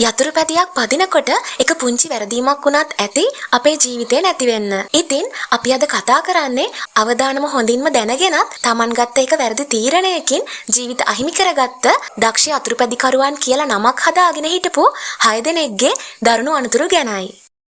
යතුරු පැදියක් පදිනකොට එක පුංචි වැරදීමක් වුණත් ඇති අපේ ජීවිතේ නැති වෙන්න. ඉතින් අපි අද කතා කරන්නේ අවදානම හොඳින්ම දැනගෙනත් Taman ගත්ත එක වැරදි තීරණයකින් ජීවිත අහිමි කරගත්ත දක්ෂ යතුරු පැදිකරුවන් කියලා නමක් හදාගෙන හිටපු 6 දෙනෙක්ගේ දරුණු අනතුරු ගැනයි.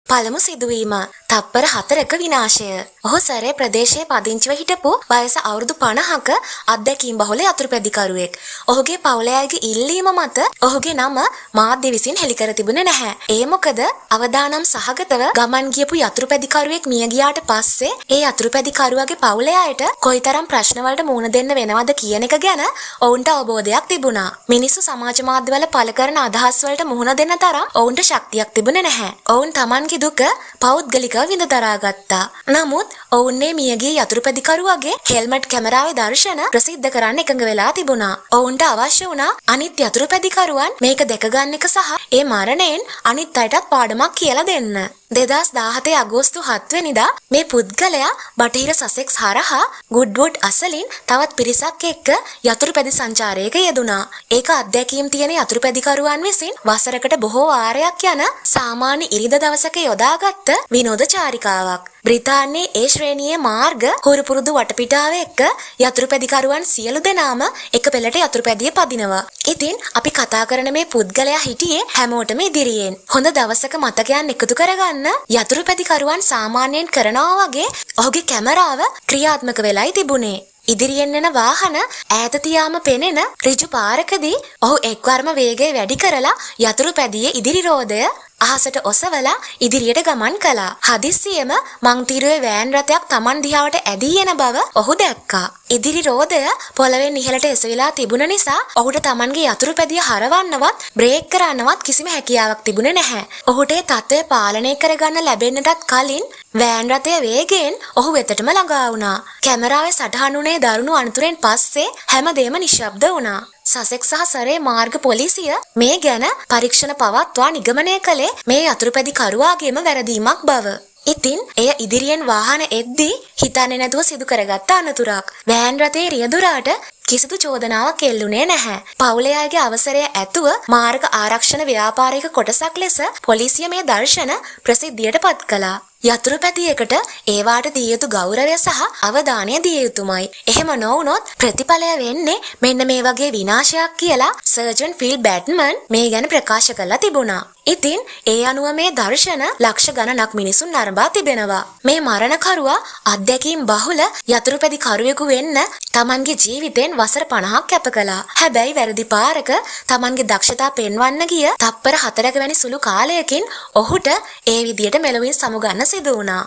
පළමු සිදුවීම තප්පර 4ක විනාශය. ඔහු සැරේ ප්‍රදේශයේ පදිංචිව හිටපු වයස අවුරුදු 50ක අත්දැකීම් බහුල යතුරුපැදිකරුවෙක්. ඔහුගේ පවුලේ අයගේ ඉල්ලීම මත ඔහුගේ නම මාධ්‍ය විසින් හෙළි කර තිබුණේ නැහැ. ඒ මොකද අවදානම් සහගතව ගමන් ගියපු යතුරුපැදිකරුවෙක් මිය ගියාට පස්සේ ඒ යතුරුපැදිකරුවාගේ පවුලේ අයට කොයිතරම් ප්‍රශ්න වලට මුහුණ දෙන්න වෙනවද කියන එක ගැන ඔවුන්ට අවබෝධයක් තිබුණා. මිනිස්සු සමාජ මාධ්‍යවල පළ කරන අදහස් වලට මුහුණ දෙන්න තරම් ඔවුන්ට ශක්තියක් තිබුණේ නැහැ. ඔවුන් Tamanගේ දුක පෞද්ගලිකව විඳ දරාගත්තා. නමුත් ඔවුන්නේ මියගිය යතුරුපැදිකරුවාගේ හෙල්මට් කැමරාවේ දර්ශන ප්‍රසිද්ධ කරන්න එකඟ වෙලා තිබුණා. ඔවුන්ට අවශ්‍ය වුණා අනිත් යතුරුපැදිකරුවන් මේක දැක ගන්න එක සහ ඒ මරණයෙන් අනිත් අයටත් පාඩමක් කියලා දෙන්න. 2017 අගෝස්තු 7 වෙනිදා මේ පුද්ගලයා බටහිර සසෙක්ස් හරහා ගුඩ්වුඩ් අසලින් තවත් පිරිසක් එක්ක යතුරුපැදි සංචාරයක යෙදුණා. ඒක අත්දැකීම් තියෙන යතුරුපැදිකරුවන් විසින් වසරකට බොහෝ වාරයක් යන සාමාන්‍ය ඉරිදා දවසක යොදාගත්ත විනෝද චාරිකාවක්. බ්‍රිතාන්‍යයේ ඒ ශ්‍රේණියේ මාර්ග හුරුපුරුදු වටපිටාව එක්ක යතුරුපැදිකරුවන් සියලු දෙනාම එක පෙළට යතුරුපැදිය පදිනවා. ඉතින් අපි කතා කරන මේ පුද්ගලයා හිටියේ හැමෝටම ඉදිරියෙන්. හොඳ දවසක මතකයන් එකතු කරගන්න යතුරුපැදිකරුවන් සාමාන්‍යයෙන් කරනවා වගේ ඔහුගේ කැමරාව ක්‍රියාත්මක වෙලයි තිබුණේ. ඉදිරියෙන් එන වාහන ඈත තියාම පෙනෙන ඍජු පාරකදී ඔහු එක්වරම වේගය වැඩි කරලා යතුරුපැදියේ ඉදිරි රෝදය අහසට ඔසවලා ඉදිරියට ගමන් කළා. හදිස්සියෙම මංතිරුවේ වෑන් රථයක් Taman දිහාවට ඇදී එන බව ඔහු දැක්කා. ඉදිරි රෝදය පොළවෙන් ඉහළට එසවිලා තිබුණ නිසා ඔහුට Tamanගේ යතුරුපැදිය හරවන්නවත් බ්‍රේක් කරන්නවත් කිසිම හැකියාවක් තිබුණේ නැහැ. ඔහුට ඒ තත්ත්වය පාලනය කරගන්න ලැබෙන්නටත් කලින් වෑන් රථය වේගයෙන් ඔහු වෙතටම ළඟා වුණා. කැමරාවේ සටහන් වුණේ දරුණු අනතුරෙන් පස්සේ හැමදේම නිශ්ශබ්ද වුණා. සසෙක්ස් සහ සරේ මාර්ග පොලිසිය මේ ගැන පරීක්ෂණ පවත්වා නිගමනය කළේ මේ යතුරුපැදිකරුවාගේම වැරදීමක් බව. ඉතින් එය ඉදිරියෙන් වාහන එද්දී හිතන්නේ නැතුව සිදු කරගත්ත අනතුරක්. වෑන් රථයේ රියදුරාට කිසිදු චෝදනාවක් එල්ලුනේ නැහැ. පවුලේ අයගේ අවසරය ඇතුව මාර්ග ආරක්ෂණ ව්‍යාපාරික කොටසක් ලෙස පොලිසිය මේ දර්ශන ප්‍රසිද්ධියට පත් කළා. යතුරුපැදියකට ඒවාට දිය යුතු ගෞරවය සහ අවධානය දිය යුතුමයි. එහෙම නොවුනොත් ප්‍රතිඵලය වෙන්නේ මෙන්න මේ වගේ විනාශයක් කියලා සර්ජන් ෆිල් බැට්මන් මේ ගැන ප්‍රකාශ කළා තිබුණා. ඉතින් ඒ අනුව මේ දර්ශන ලක්ෂ ගණනක් මිනිසුන් නරඹා තිබෙනවා. මේ මරණකරුවා අත්දැකීම් බහුල යතුරුපැදිකරුවෙකු වෙන්න Tamanගේ ජීවිතෙන් වසර 50ක් කැප කළා. හැබැයි වැරදි පාරක Tamanගේ දක්ෂතා පෙන්වන්න ගිය තප්පර 4ක වැනි සුළු කාලයකින් ඔහුට ඒ විදියට මෙලොවින් සමුගන්න සිදු වුණා.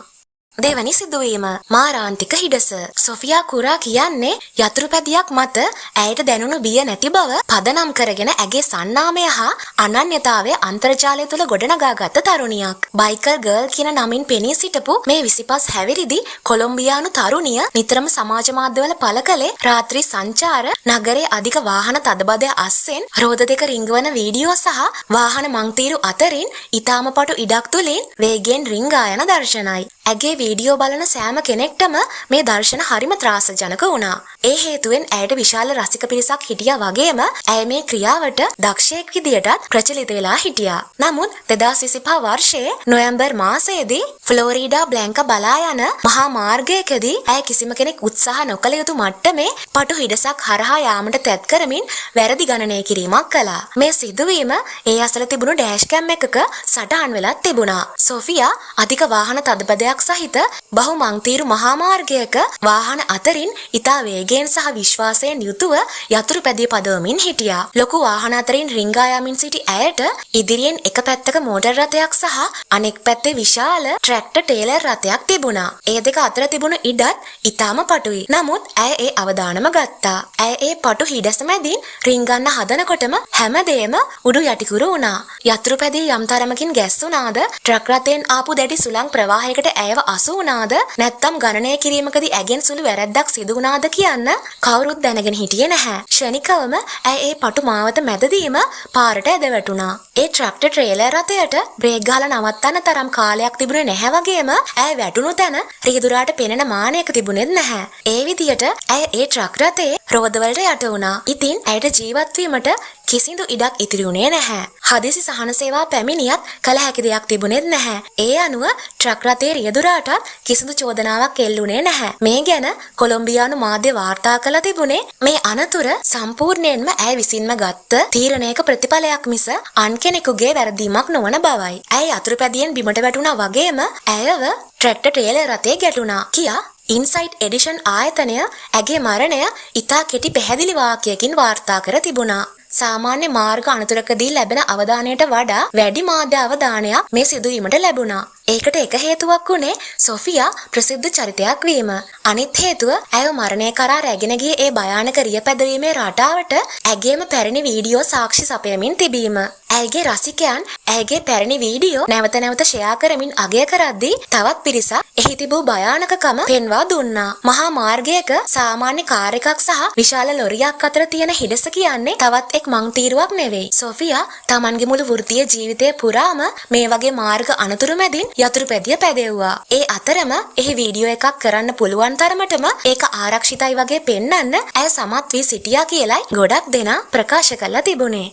දෙවැනි සිදුවීම මාරාන්තික හිඩස. සොෆියා කුරා කියන්නේ යතුරුපැදියක් මත ඇයට දැනුණු බිය නැති බව පදනම් කරගෙන ඇගේ සන්නාමය හා අනන්‍යතාවය අන්තර්ජාලය තුළ ගොඩනගාගත් තරුණියක්. බයිකල් ගර්ල් කියන නමින් පෙනී සිටපු මේ 25 හැවිරිදි කොලොම්බියානු තරුණිය නිතරම සමාජ මාධ්‍යවල පළ කළේ රාත්‍රී සංචාර නගරයේ අධික වාහන තදබදය අස්සෙන් රෝද දෙක රිංගවන වීඩියෝ සහ වාහන මංතීරු අතරින් ඊටාම පටු ඉඩක් තුලින් වේගයෙන් රිංගා යන දර්ශනයි. ඇගේ වීඩියෝ බලන සෑම කෙනෙක්ටම මේ දර්ශන හරිම ත්‍රාසජනක වුණා. ඒ හේතුවෙන් ඇයට විශාල රසික පිරිසක් හිටියා වගේම ඇය මේ ක්‍රියාවට දක්ෂයෙක් විදියටත් ප්‍රචලිත වෙලා හිටියා. නමුත් 2025 වර්ෂයේ නොවැම්බර් මාසයේදී ෆ්ලෝරිඩා බ්ලැන්කා බලා යන මහා මාර්ගයකදී ඇය කිසිම කෙනෙක් උත්සාහ නොකළ යුතු මට්ටමේ පටු හිඩසක් හරහා යාමට තැත් කරමින් වැරදි ගණනය කිරීමක් කළා. මේ සිදුවීම ඒ අසල තිබුණු ඩෑෂ් කැම් එකක සටහන් වෙලා තිබුණා. සොෆියා අධික වාහන තදබදයක් සහිත බහු මංතීරු මහා මාර්ගයක වාහන අතරින් ඉතා වේගයෙන් සහ විශ්වාසයෙන් යුතුව යතුරුපැදිය පදවමින් හිටියා. ලොකු වාහන අතරින් රිංගා යමින් සිටි ඇයට ඉදිරියෙන් එක පැත්තක මෝටර් රථයක් සහ අනෙක් පැත්තේ විශාල ට්‍රැක්ටර් ටේලර් රථයක් තිබුණා. ඒ දෙක අතර තිබුණු ඉඩත් ඉතාම පටුයි. නමුත් ඇය ඒ අවදානම ගත්තා. ඇය ඒ පටු හිඩැස මැදින් රිංගන්න හදනකොටම හැමදේම උඩු යටිකුරු වුණා. යතුරුපැදිය යම් තරමකින් ගැස්සුණාද ට්‍රක් රථයෙන් ආපු දැඩි සුළං ප්‍රවාහයකට ඇයව අසු වුණාද නැත්නම් ගණනය කිරීමකදී ඇගෙන් සුළු වැරැද්දක් සිදු වුණාද කියන්න කවුරුත් දැනගෙන හිටියේ නැහැ. ක්ෂණිකවම ඇය ඒ පටු මාවත මැදදීම පාරට ඇද වැටුණා. ඒ ට්‍රැක්ටර් ට්‍රේලර් රථයට බ්‍රේක් ගහලා නවත්තන්න තරම් කාලයක් තිබුණේ නැහැ වගේම ඇය වැටුණු තැන රියදුරාට පෙනෙන මානයක තිබුණෙත් නැහැ. ඒ විදියට ඇය ඒ ට්‍රක් රථයේ රෝදවලට යට වුණා. ඉතින් ඇයට ජීවත් වීමට කිසිදු ඉඩක් ඉතිරි වුණේ නැහැ. හදිසි සහන සේවා පැමිණියත් කල හැකි දෙයක් තිබුණෙත් නැහැ. ඒ අනුව ට්‍රක් රථයේ රියදුරාටත් කිසිදු චෝදනාවක් එල්ලුණේ නැහැ. මේ ගැන කොලොම්බියානු මාධ්‍ය වාර්තා කළ තිබුණේ මේ අනතුර සම්පූර්ණයෙන්ම ඇය විසින්ම ගත්ත තීරණයක ප්‍රතිඵලයක් මිස අන් කෙනෙකුගේ වැරදීමක් නොවන බවයි. ඇය යතුරුපැදියෙන් බිමට වැටුණා වගේම ඇයව ට්‍රැක්ටර් ට්‍රේලර් රථයේ ගැටුණා කියා ඉන්සයිට් එඩිෂන් ආයතනය ඇගේ මරණය ඉතා කෙටි පැහැදිලි වාක්‍යයකින් වාර්තා කර තිබුණා. සාමාන්‍ය මාර්ග අනතුරකදී ලැබෙන අවධානයට වඩා වැඩි මාධ්‍ය අවධානයක් මේ සිදුවීමට ලැබුණා. ඒකට එක හේතුවක් උනේ සොෆියා ප්‍රසිද්ධ චරිතයක් වීම. අනිත් හේතුව ඇය මරණය කරා රැගෙන ගිය ඒ භයානක රියපැදවීමේ රටාවට ඇගේම පැරණි වීඩියෝ සාක්ෂි සපයමින් තිබීම. ඇයගේ රසිකයන් ඇයගේ පැරණි වීඩියෝ නැවත නැවත ෂෙයා කරමින් අගය කරද්දී තවත් පිරිසක් එහි තිබූ භයානකකම පෙන්වා දුන්නා. මහා මාර්ගයක සාමාන්‍ය කාර් එකක් සහ විශාල ලොරියක් අතර තියෙන හිඩැස කියන්නේ තවත් එක් මංතීරුවක් නෙවෙයි. සොෆියා තමන්ගේ මුළු වෘත්තීය ජීවිතය පුරාම මේ වගේ මාර්ග අනතුරු මැදින් යතුරුපැදිය පැදෙව්වා. ඒ අතරම එහි වීඩියෝ එකක් කරන්න පුළුවන් තරමටම ඒක ආරක්ෂිතයි වගේ පෙන්වන්න ඇය සමත් වී සිටියා කියලයි ගොඩක් දෙනා ප්‍රකාශ කරලා තිබුණේ.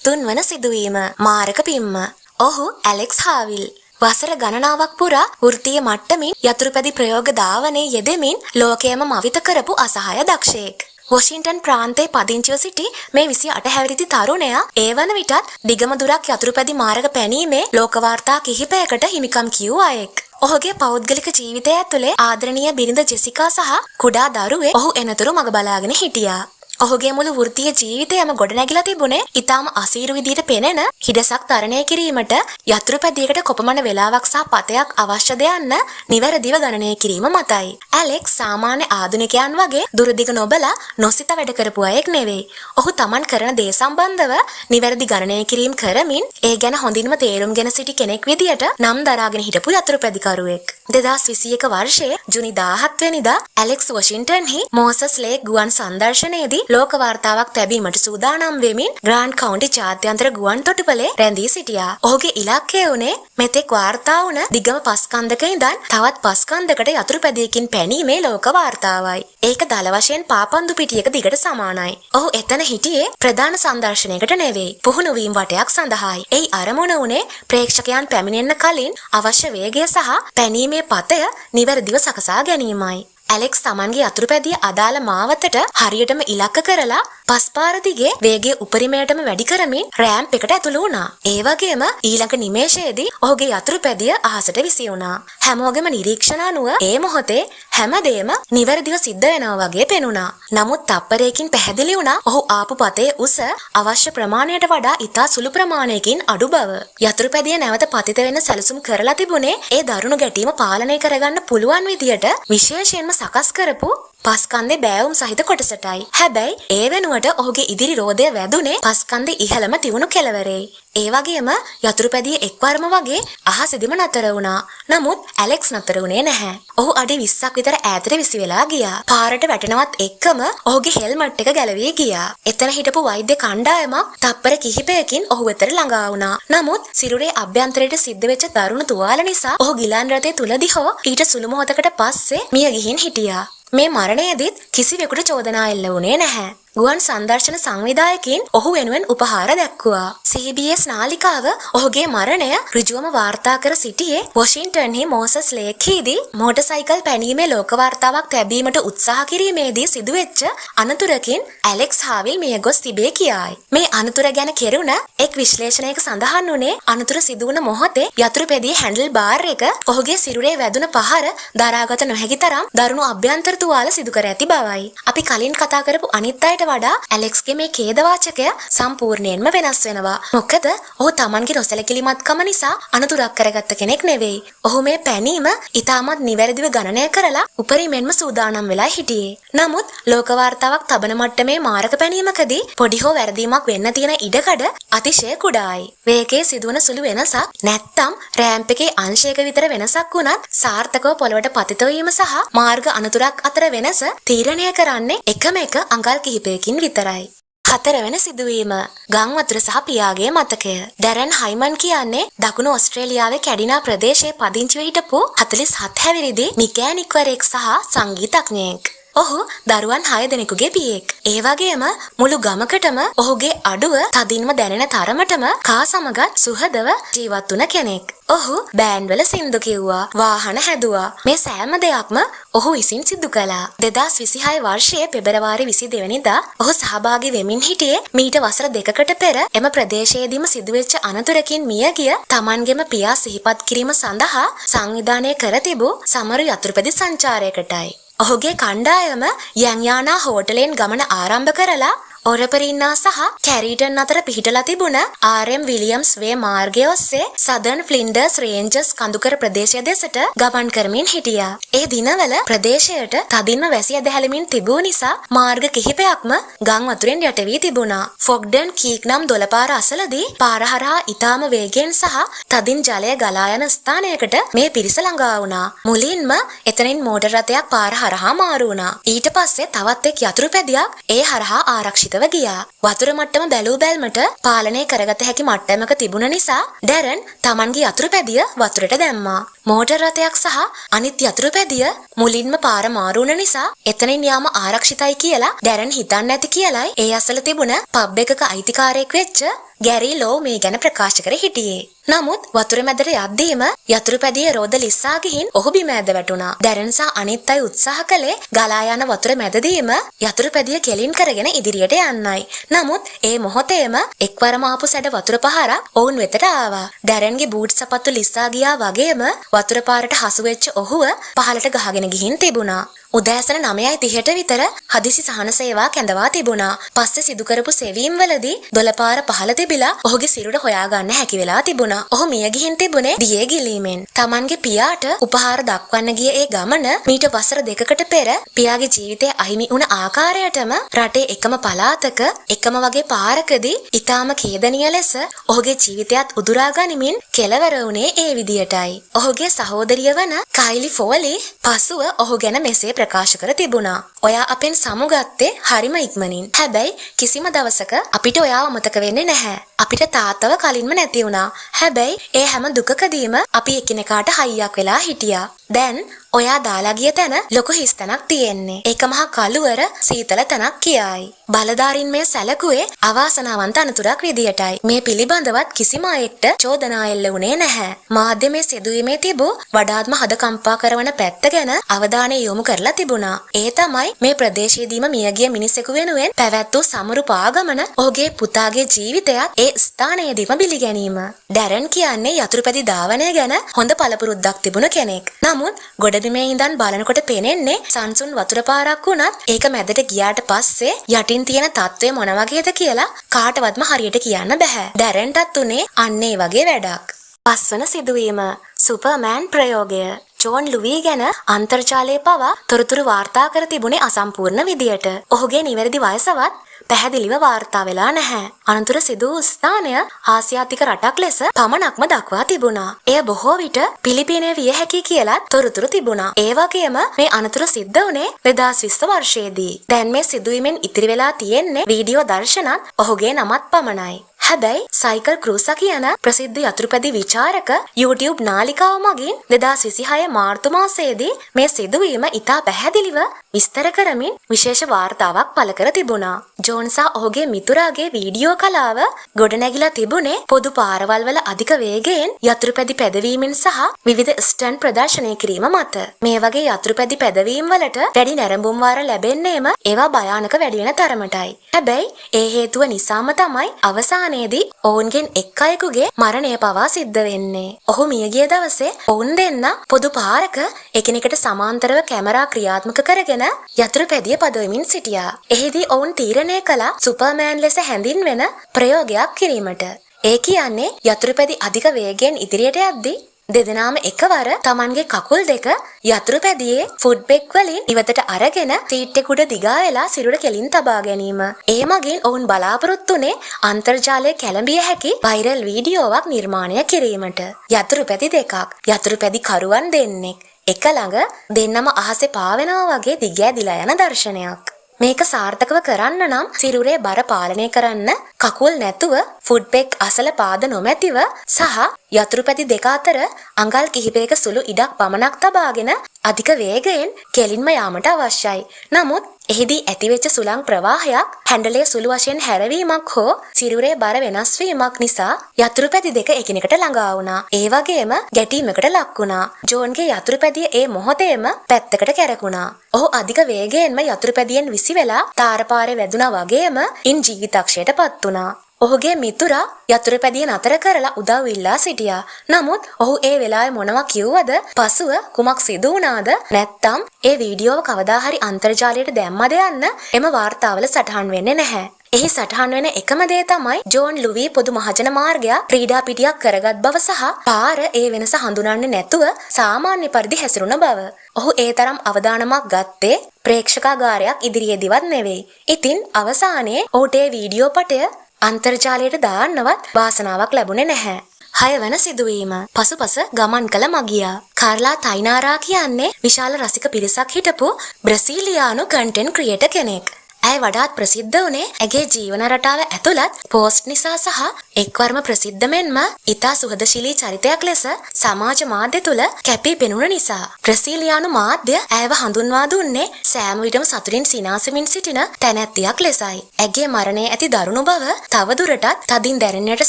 තුන්වන සිදුවීම මාරක පිම්ම. ඔහු ඇලෙක්ස් හාවිල්. වසර ගණනාවක් පුරා වෘත්තීය මට්ටමින් යතුරුපැදි ප්‍රයෝග ධාවනයේ යෙදෙමින් ලෝකයම මවිත කරපු අසහාය දක්ෂයෙක්. වොෂින්ටන් ප්‍රාන්තයේ පදිංචිව සිටි මේ 28 හැවිරිදි තරුණයා ඒ වන විටත් දිගම දුරක් යතුරුපැදි මාර්ග පැනීමේ ලෝක වාර්තා කිහිපයකට හිමිකම් කියූ අයෙක්. ඔහුගේ පෞද්ගලික ජීවිතය ඇතුලේ ආදරණීය බිරිඳ ජෙසිකා සහ කුඩා දරුවෙක් ඔහු එනතුරු මග බලාගෙන හිටියා. ඔහුගේ මුළු වෘත්තීය ජීවිතයම ගොඩනැගිලා තිබුණේ ඊටාම අසීරු විදිහට පෙනෙන හිඩැසක් තරණය කිරීමට යතුරුපැදියකට කොපමණ වේලාවක් සහ පතයක් අවශ්‍යද යන්න නිවැරදිව ගණනය කිරීම මතයි. ඇලෙක්ස් සාමාන්‍ය ආධුනිකයන් වගේ දුරදිග නොබලා නොසිත වැඩ කරපු අයෙක් නෙවෙයි. ඔහු Taman කරන දේ සම්බන්ධව නිවැරදි ගණනය කිරීම කරමින් ඒ ගැන හොඳින්ම තේරුම්ගෙන සිටි කෙනෙක් විදියට නම් දරාගෙන හිටපු යතුරුපැදිකරුවෙක්. 2021 වර්ෂයේ ජුනි 17 වෙනිදා ඇලෙක්ස් වොෂින්ටන්හි මෝසස් ලේක් ගුවන් සංදර්ශනයේදී ලෝක වාර්තාවක් ලැබීමට සූදානම් වෙමින් ග්‍රාන්ඩ් කවුන්ටි ජාත්‍යන්තර ගුවන් තොටුපළේ රැඳී සිටියා. ඔහුගේ ඉලක්කය වුණේ මෙතෙක් වාර්තා වුණ දිගම පස්කන්දක ඉඳන් තවත් පස්කන්දකට යතුරුපැදියකින් පැනීමේ ලෝක වාර්තාවයි. ඒක දල වශයෙන් පාපන්දු පිටියක දිගට සමානයි. ඔහු එතන හිටියේ ප්‍රධාන සංදර්ශනයකට නෙවෙයි, පුහුණු වීම වටයක් සඳහායි. එයි අරමුණ වුණේ ප්‍රේක්ෂකයන් පැමිණෙන්න කලින් අවශ්‍ය වේගය සහ පැනීමේ පතය නිවැරදිව සකසා ගැනීමයි. ඇලෙක්ස් Tamanගේ යතුරුපැදිය අදාළ මාවතට හරියටම ඉලක්ක කරලා පස්පාර දිගේ වේගය උපරිමයටම වැඩි කරමින් රෑම්ප් එකට ඇතුළු වුණා. ඒ වගේම ඊළඟ නිමේෂයේදී ඔහුගේ යතුරුපැදිය අහසට විසි වුණා. හැමෝගෙම නිරීක්ෂණ අනුව ඒ මොහොතේ හැමදේම නිවැරදිව සිද්ධ වෙනවා වගේ පෙනුණා. නමුත් තප්පරයකින් පැහැදිලි වුණා ඔහු ආපු පතේ උස අවශ්‍ය ප්‍රමාණයට වඩා ඉතා සුළු ප්‍රමාණයකින් අඩු බව. යතුරුපැදිය නැවත පතිත වෙන්න සැලසුම් කරලා තිබුණේ ඒ දරුණු ගැටීම පාලනය කරගන්න පුළුවන් විදියට විශේෂයෙන්ම සකස් කරපු පස්කන්දේ බෑවුම් සහිත කොටසටයි. හැබැයි ඒ වෙනුවට ඔහුගේ ඉදිරි රෝදය වැදුනේ පස්කන්දේ ඉහළම තියුණු කෙළවරේ. ඒ වගේම යතුරුපැදිය එක්වරම වගේ අහසෙදිම නතර වුණා. නමුත් ඇලෙක්ස් නතර වුණේ නැහැ. ඔහු අඩි 20ක් විතර ඈතට විසි වෙලා ගියා. පාරට වැටෙනවත් එක්කම ඔහුගේ හෙල්මට් එක ගැලවී ගියා. එතන හිටපු වෛද්‍ය කණ්ඩායමක් තප්පර කිහිපයකින් ඔහු වෙතට ළඟා වුණා. නමුත් සිරුරේ අභ්‍යන්තරයට සිද්ධ වෙච්ච දරුණු තුවාල නිසා ඔහු ගිලන් රථයේ තුලදී හෝ ඊට සුළු මොහොතකට පස්සේ මිය ගිහින් හිටියා. මේ මරණයේදීත් කිසිවෙකුට චෝදනා එල්ල වුණේ නැහැ. ගුවන් සංදර්ශන සංවිධායකින් ඔහු වෙනුවෙන් උපහාර දැක්වුවා. CBS නාලිකාව ඔහුගේ මරණය ඍජුවම වාර්තා කර සිටියේ වොෂින්ටන්හි මෝසස් ලේක්හිදී මෝටර් පැනීමේ ලෝක වාර්තාවක් ලැබීමට උත්සාහ කිරීමේදී සිදුවෙච්ච අනතුරකින් ඇලෙක්ස් හාවිල් මිය ගොස් තිබේ කියායි. මේ අනතුර ගැන කෙරුණ එක් විශ්ලේෂණයක සඳහන් වුණේ අනතුර සිදුවන මොහොතේ යතුරුපැදියේ හැන්ඩල් බාර් එක ඔහුගේ සිරුරේ වැදුන පහර දරාගත නොහැකි තරම් දරුණු අභ්‍යන්තර තුවාල සිදු කර ඇති බවයි. අපි කලින් කතා කරපු අනිත් අයට වඩා ඇලෙක්ස්ගේ මේ ඛේදවාචකය සම්පූර්ණයෙන්ම වෙනස් වෙනවා. මොකද ඔහු Tamanගේ නොසැලකිලිමත්කම නිසා අනතුරක් කරගත්ත කෙනෙක් නෙවෙයි. ඔහු මේ පැනීම ඉතාමත් නිවැරදිව ගණනය කරලා උපරිමෙන්ම සූදානම් වෙලා හිටියේ. නමුත් ලෝක වාර්තාවක් තබන මට්ටමේ මාරක පැනීමකදී පොඩි හෝ වැරදීමක් වෙන්න තියෙන ඉඩකඩ අතිශය කුඩායි. වේගයේ සිදුවන සුළු වෙනසක් නැත්තම් රෑම්ප් එකේ අංශයක විතර වෙනසක් වුණත් සාර්ථකව පොළවට පතිත වීම සහ මාර්ග අනතුරක් අතර වෙනස තීරණය කරන්නේ එකම එක අඟල් කිහිපයකින් විතරයි. 4 සිදුවීම ගම් වතුර සහ පියාගේ මතකය. ඩැරන් හයිමන් කියන්නේ දකුණු ඔස්ට්‍රේලියාවේ කැඩිනා ප්‍රදේශයේ පදිංචිව හිටපු 47 හැවිරිදි මිකෑනික්වරයෙක් සහ සංගීතඥයෙක්. ඔහු දරුවන් 6 දෙනෙකුගේ පියෙක්. ඒ වගේම මුළු ගමකටම ඔහුගේ අඩුව තදින්ම දැනෙන තරමටම කා සමගත් සුහදව ජීවත් වුණ කෙනෙක්. ඔහු බෑන්ඩ් වල සින්දු කිව්වා, වාහන හැදුවා. මේ සෑම දෙයක්ම ඔහු විසින් සිදු කළා. 2026 වර්ෂයේ පෙබරවාරි 22 වෙනිදා ඔහු සහභාගී වෙමින් හිටියේ මීට වසර 2කට පෙර එම ප්‍රදේශයේදීම සිදුවෙච්ච අනතුරකින් මියගිය තමන්ගේම පියා සිහිපත් කිරීම සඳහා සංවිධානය කර තිබූ සමරු යතුරුපැදි සංචාරයකටයි. ඔහුගේ කණ්ඩායම යන්යානා හෝටලෙන් ගමන ආරම්භ කරලා ඔරපරින්නා සහ කැරීටන් අතර පිහිටලා තිබුණ ආර්.එම්. විලියම්ස් වේ මාර්ගය ඔස්සේ සදර්න් ෆ්ලින්ඩර්ස් රේන්ජර්ස් කඳුකර ප්‍රදේශය දෙසට ගමන් කරමින් හිටියා. ඒ දිනවල ප්‍රදේශයට තදින්ම වැසි ඇදහැලමින් තිබූ නිසා මාර්ග කිහිපයක්ම ගම් වතුරෙන් යට වී තිබුණා. ෆොග්ඩන් කීක් නම් දොළපාර අසලදී පාර හරහා ඉතාම වේගෙන් සහ තදින් ජලය ගලා යන ස්ථානයකට මේ පිරිස ළඟා වුණා. මුලින්ම එතනින් මෝටර් රථයක් පාර හරහා මාරු වුණා. ඊට පස්සේ තවත් එක් යතුරුපැදියක් ඒ හරහා ආරක්ෂිත ගියා. වතුර මට්ටම බැලූ බැල්මට පාලනය කරගත හැකි මට්ටමක තිබුණ නිසා ඩැරන් තමන්ගේ යතුරුපැදිය වතුරට දැම්මා. මෝටර් රථයක් සහ අනිත් යතුරුපැදිය මුලින්ම පාර මාරු වුණ නිසා එතනින් යාම ආරක්ෂිතයි කියලා ඩැරන් හිතන්නේ නැති කියලයි ඒ අසල තිබුණ පබ් එකක අයිතිකාරයෙක් වෙච්ච ගැරි ලෝ මේ ගැන ප්‍රකාශ කර හිටියේ. නමුත් වතුර මැදට යද්දීම යතුරුපැදියේ රෝද ලිස්සා ගිහින් ඔහු බිම ඇද වැටුණා. ඩැරන් සහ අනිත් අය උත්සාහ කළේ ගලා යන වතුර මැදදීම යතුරුපැදිය කෙලින් කරගෙන ඉදිරියට යන්නයි. නමුත් ඒ මොහොතේම එක්වරම ආපු සැඩ වතුර පහරක් ඔවුන් වෙතට ආවා. ඩැරන්ගේ බූට් සපත්තු ලිස්සා ගියා වගේම වතුර පාරට හසු වෙච්ච ඔහුව පහළට ගහගෙන ගිහින් තිබුණා. උදෑසන 9:30ට විතර හදිසි සහන සේවා කැඳවා තිබුණා. පස්සේ සිදු කරපු සෙවීම් වලදී දොළපාර පහළ තිබිලා ඔහුගේ සිරුර හොයාගන්න හැකි වෙලා තිබුණා. ඔහු මිය ගිහින් තිබුණේ දියේ ගිලීමෙන්. තමන්ගේ පියාට උපහාර දක්වන්න ගිය ඒ ගමන මීට වසර 2කට පෙර පියාගේ ජීවිතය අහිමි වුණ ආකාරයටම රටේ එකම පළාතක එකම වගේ පාරකදී ඊටාම ඛේදනීය ලෙස ඔහුගේ ජීවිතයත් උදුරා ගනිමින් කෙලවර වුණේ ඒ විදියටයි. ඔහුගේ සහෝදරිය වන කයිලි ෆෝලි පසුව ඔහු ගැන මෙසේ ප්‍රකාශ කර තිබුණා. ඔයා අපෙන් සමුගත්තේ හරිම ඉක්මනින්. හැබැයි කිසිම දවසක අපිට ඔයාව අමතක වෙන්නේ නැහැ. අපිට තාත්තව කලින්ම නැති වුණා. හැබැයි ඒ හැම දුකකදීම අපි එකිනෙකාට හයියක් වෙලා හිටියා. දැන් ඔයා දාලා ගිය තැන ලොකු හිස්තැනක් තියෙන්නේ. ඒක මහා කළුවර සීතල තැනක් කියයි. බලධාරීන් මේ සැලකුවේ අවාසනාවන්ත අනතුරක් විදියටයි. මේ පිළිබඳවත් කිසිම අයෙක්ට චෝදනා එල්ල වුණේ නැහැ. මාධ්‍ය මේ සිදුවීමේ තිබූ වඩාත්ම හද කම්පා කරන පැත්ත ගැන අවධානය යොමු කරලා තිබුණා. ඒ තමයි මේ ප්‍රදේශයේදීම මියගිය මිනිසෙකු වෙනුවෙන් පැවැත් වූ සමරු පාගමන ඔහුගේ පුතාගේ ජීවිතයත් ඒ ස්ථානයේදීම බිලි ගැනීම. ඩැරන් කියන්නේ යතුරුපැදි ධාවනය ගැන හොඳ පළපුරුද්දක් තිබුණු කෙනෙක්. නමුත් ගොඩබිමේ ඉඳන් බලනකොට පේන්නේ සංසුන් වතුර පාරක් වුණත් ඒක මැදට ගියාට පස්සේ යටින් තියෙන තත්ත්වය මොන වගේද කියලා කාටවත්ම හරියට කියන්න බෑ. ඩැරන්ටත් උනේ අන්න ඒ වගේ වැඩක්. 5 වන සිදුවීම සුපර්මෑන් ප්‍රයෝගය. ජෝන් ලුවී ගැන අන්තර්ජාලයේ පවා තොරතුරු වාර්තා කර තිබුණේ අසම්පූර්ණ විදියට. ඔහුගේ නිවැරදි වයසවත් පැහැදිලිව වාර්තා වෙලා නැහැ. අනතුර සිදු වූ ස්ථානය ආසියාතික රටක් ලෙස පමණක්ම දක්වා තිබුණා. එය බොහෝ විට පිලිපිනය විය හැකි කියලා තොරතුරු තිබුණා. ඒ වගේම මේ අනතුර සිද්ධ වුණේ 2020 වර්ෂයේදී. දැන් මේ සිදුවීමෙන් ඉතිරි වෙලා තියෙන්නේ වීඩියෝ දර්ශනත් ඔහුගේ නමත් පමණයි. හැබැයි සයිකල් ක්‍රූසා කියන ප්‍රසිද්ධ යතුරුපැදි විචාරක YouTube නාලිකාව මගින් 2026 මාර්තු මාසයේදී මේ සිදුවීම ඉතා පැහැදිලිව විස්තර කරමින් විශේෂ වාර්තාවක් පළ කර තිබුණා. ජෝන්සා ඔහුගේ මිතුරාගේ වීඩියෝ කලාව ගොඩනැගිලා තිබුණේ පොදු පාරවල් වල අධික වේගයෙන් යතුරුපැදි පැදවීමෙන් සහ විවිධ ස්ටන්ට් ප්‍රදර්ශනය කිරීම මත. මේ වගේ යතුරුපැදි පැදවීම් වලට වැඩි නැරඹුම් වාර ලැබෙන්නේම ඒවා භයානක වැඩි වෙන තරමටයි. හැබැයි ඒ හේතුව නිසාම තමයි අවසානයේදී ඔවුන්ගෙන් එක් අයෙකුගේ මරණය පවා සිද්ධ වෙන්නේ. ඔහු මියගිය දවසේ ඔවුන් දෙන්න පොදු පාරක එකිනෙකට සමාන්තරව කැමරා ක්‍රියාත්මක කරගෙන යතුරුපැදිය පදවමින් සිටියා. එහිදී ඔවුන් තීරණය කළා සුපර්මෑන් ලෙස හැඳින්වෙන ප්‍රයෝගයක් කිරීමට. ඒ කියන්නේ යතුරුපැදි අධික වේගයෙන් ඉදිරියට යද්දී දෙදෙනාම එකවර Tamanගේ කකුල් දෙක යතුරුපැදියේ ෆුට් බෙක් වලින් ඉවතට අරගෙන සීට් එක උඩ දිගා වෙලා සිරුර කෙලින් තබා ගැනීම. ඒ මගින් ඔවුන් බලාපොරොත්තු වුණේ අන්තර්ජාලයේ කැළඹිය හැකි වෛරල් වීඩියෝවක් නිර්මාණය කිරීමට. යතුරුපැදි දෙකක්, යතුරුපැදි කරුවන් දෙන්නෙක් එක ළඟ දෙන්නම අහසේ පාවෙනවා වගේ දිග ඇදිලා යන දර්ශනයක්. මේක සාර්ථකව කරන්න නම් සිරුරේ බර පාලනය කරන්න කකුල් නැතුව ෆුඩ් පෙක් අසල පාද නොමැතිව සහ යතුරුපැදි දෙක අතර අඟල් කිහිපයක සුළු ඉඩක් පමණක් තබාගෙන අධික වේගයෙන් කෙලින්ම යාමට අවශ්‍යයි. නමුත් එහිදී ඇතිවෙච්ච සුළං ප්‍රවාහයක් හැන්ඩලය සුළු වශයෙන් හැරවීමක් හෝ සිරුරේ බර වෙනස් වීමක් නිසා යතුරුපැදි දෙක එකිනෙකට ළඟා වුණා. ඒ වගේම ගැටීමකට ලක් වුණා. ජෝන්ගේ යතුරුපැදිය ඒ මොහොතේම පැත්තකට කැරකුණා. ඔහු අධික වේගයෙන්ම යතුරුපැදියෙන් විසි වෙලා තාරපාරේ වැදුනා වගේම ඉන් ජීවිතක්ෂයට පත් වුණා. ඔහුගේ මිතුරා යතුරුපැදිය නතර කරලා උදව් ඉල්ලා සිටියා. නමුත් ඔහු ඒ වෙලාවේ මොනවා කිව්වද? පසුව කුමක් සිදු වුණාද? නැත්තම් ඒ වීඩියෝව කවදා හරි අන්තර්ජාලයට දැම්මද යන්න එම වාර්තාවල සටහන් වෙන්නේ නැහැ. එහි සටහන් වෙන එකම දේ තමයි ජෝන් ලුවී පොදු මහජන මාර්ගයක් ක්‍රීඩා පිටියක් කරගත් බව සහ පාර ඒ වෙනස හඳුනන්නේ නැතුව සාමාන්‍ය පරිදි හැසිරුණ බව. ඔහු ඒ තරම් අවදානමක් ගත්තේ ප්‍රේක්ෂකාගාරයක් ඉදිරියේදීවත් නෙවෙයි. ඉතින් අවසානයේ ඔහුට ඒ වීඩියෝ පටය අන්තර්ජාලයට දාන්නවත් වාසනාවක් ලැබුණේ නැහැ. 6 වන සිදුවීම. පසුපස ගමන් කළ මගියා. කාර්ලා තයිනාරා කියන්නේ විශාල රසික පිරිසක් හිටපු බ්‍රසීලියානු කන්ටෙන්ට් ක්‍රියේටර් කෙනෙක්. ඇය වඩාත් ප්‍රසිද්ධ වුණේ ඇගේ ජීවන රටාව ඇතුළත් පෝස්ට් නිසා සහ එක්වරම ප්‍රසිද්ධ මෙන්ම ඉතා සුහදශීලී චරිතයක් ලෙස සමාජ මාධ්‍ය තුල කැපී පෙනුණ නිසා. බ්‍රසීලියානු මාධ්‍ය ඇයව හඳුන්වා දුන්නේ සෑම විටම සතුටින් සිනාසෙමින් සිටින තැනැත්තියක් ලෙසයි. ඇගේ මරණයේ ඇති දරුණු බව තවදුරටත් තදින් දැනෙන්නට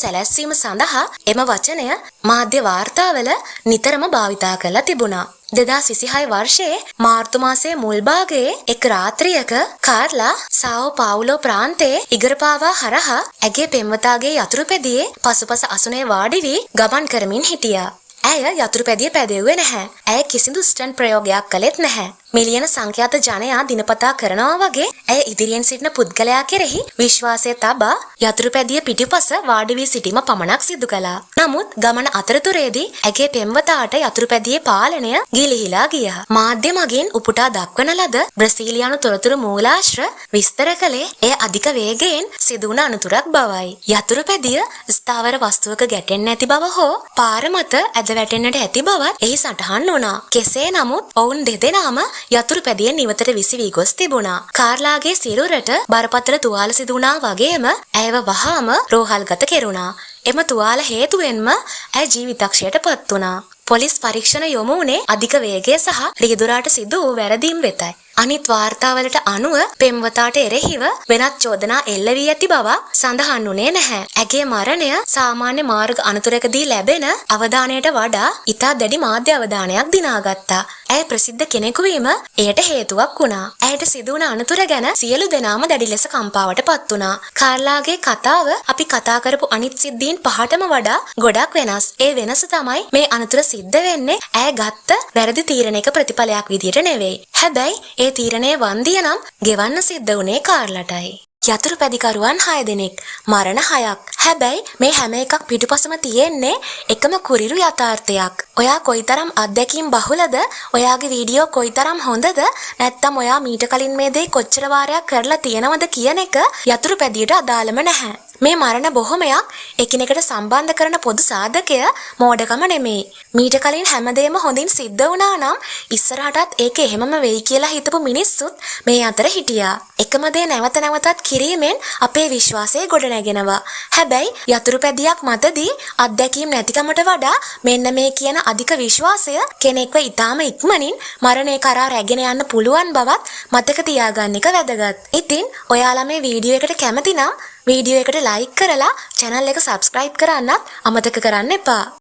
සැලැස්වීම සඳහා එම වචනය මාධ්‍ය වාර්තාවල නිතරම භාවිතා කරලා තිබුණා. 2026 වර්ෂයේ මාර්තු මාසයේ මුල් භාගයේ එක් රාත්‍රියක කාර්ලා සාවෝ පාවුලෝ ප්‍රාන්තයේ ඉගරපාවා හරහා ඇගේ පෙම්වතාගේ යතුරුපැදියේ පසුපස අසුනේ වාඩි වී ගමන් කරමින් හිටියා. ඇය යතුරුපැදිය පැදෙව්වේ නැහැ. ඇය කිසිදු ස්ටන්ට් ප්‍රයෝගයක් කළෙත් නැහැ. මිලියන සංඛ්‍යාත ජනයා දිනපතා කරනවා වගේ ඇය ඉදිරියෙන් සිටින පුද්ගලයා කෙරෙහි විශ්වාසය තබා යතුරුපැදිය පිටිපස වාඩි වී සිටීම පමණක් සිදු කළා. නමුත් ගමන අතරතුරේදී ඇගේ පෙම්වතාට යතුරුපැදියේ පාලනය ගිලිහිලා ගියා. මාධ්‍ය මගින් උපුටා දක්වන ලද බ්‍රසීලියානු තොරතුරු මූලාශ්‍ර විස්තර කළේ එය අධික වේගයෙන් සිදු වුණ අනතුරක් බවයි. යතුරුපැදිය ස්ථාවර වස්තුවක ගැටෙන්නේ නැති බව හෝ පාර මත ඇද වැටෙන්නට ඇති බවත් එහි සටහන් වුණා. කෙසේ නමුත් ඔවුන් දෙදෙනාම යතුරුපැදියෙන් නිවතට විසි වී ගොස් තිබුණා. කාර්ලාගේ සිරුරට බරපතල තුවාල සිදු වුණා වගේම ඇයව වහාම රෝහල්ගත කෙරුණා. එම තුවාල හේතුවෙන්ම ඇය ජීවිතක්ෂයට පත් වුණා. පොලිස් පරීක්ෂණ යොමු වුණේ අධික වේගය සහ රියදුරාට සිදු වූ වැරදීම් වෙතයි. අනිත් වාර්තාවලට අනුව පෙම්වතාට එරෙහිව වෙනත් චෝදනා එල්ල වී ඇති බව සඳහන් වුණේ නැහැ. ඇගේ මරණය සාමාන්‍ය මාර්ග අනතුරකදී ලැබෙන අවධානයට වඩා ඉතා දැඩි මාධ්‍ය අවධානයක් දිනාගත්තා. ඇය ප්‍රසිද්ධ කෙනෙකු වීම එයට හේතුවක් වුණා. ඇයට සිදු වුණ අනතුර ගැන සියලු දෙනාම දැඩි ලෙස කම්පාවට පත් වුණා. කාර්ලාගේ කතාව අපි කතා කරපු අනිත් සිද්ධීන් පහටම වඩා ගොඩක් වෙනස්. ඒ වෙනස තමයි මේ අනතුර සිද්ධ වෙන්නේ ඇය ගත්ත වැරදි තීරණයක ප්‍රතිඵලයක් විදියට නෙවෙයි. හැබැයි ඒ තීරණය වන්දිය නම් ගෙවන්න සිද්ධ වුණේ කාර්ලටයි. යතුරුපැදිකරුවන් 6 දෙනෙක්, මරණ 6ක්. හැබැයි මේ හැම එකක් පිටුපසම තියෙන්නේ එකම කුරිරු යථාර්ථයක්. ඔයා කොයිතරම් අත්දැකීම් බහුලද, ඔයාගේ වීඩියෝ කොයිතරම් හොඳද, නැත්නම් ඔයා මීට කලින් මේ දේ කොච්චර වාරයක් කරලා තියෙනවද කියන එක යතුරුපැදියට අදාළම නැහැ. මේ මරණ බොහොමයක් එකිනෙකට සම්බන්ධ කරන පොදු සාධකය මෝඩකම නෙමෙයි. මීට කලින් හැමදේම හොඳින් සිද්ධ වුණා නම් ඉස්සරහටත් ඒක එහෙමම වෙයි කියලා හිතපු මිනිස්සුත් මේ අතර හිටියා. එකම දේ නැවත නැවතත් කිරීමෙන් අපේ විශ්වාසය ගොඩනැගෙනවා. හැබැයි යතුරුපැදියක් මතදී අත්දැකීම් නැතිකමට වඩා මෙන්න මේ කියන අධික විශ්වාසය කෙනෙක්ව ඊටාම ඉක්මනින් මරණය කරා රැගෙන යන්න පුළුවන් බවත් මතක තියාගන්න එක වැදගත්. ඉතින් ඔයාලා මේ වීඩියෝ එකට කැමති නම් වීඩියෝ එකට ලයික් කරලා channel එක subscribe කරන්නත් අමතක කරන්න එපා.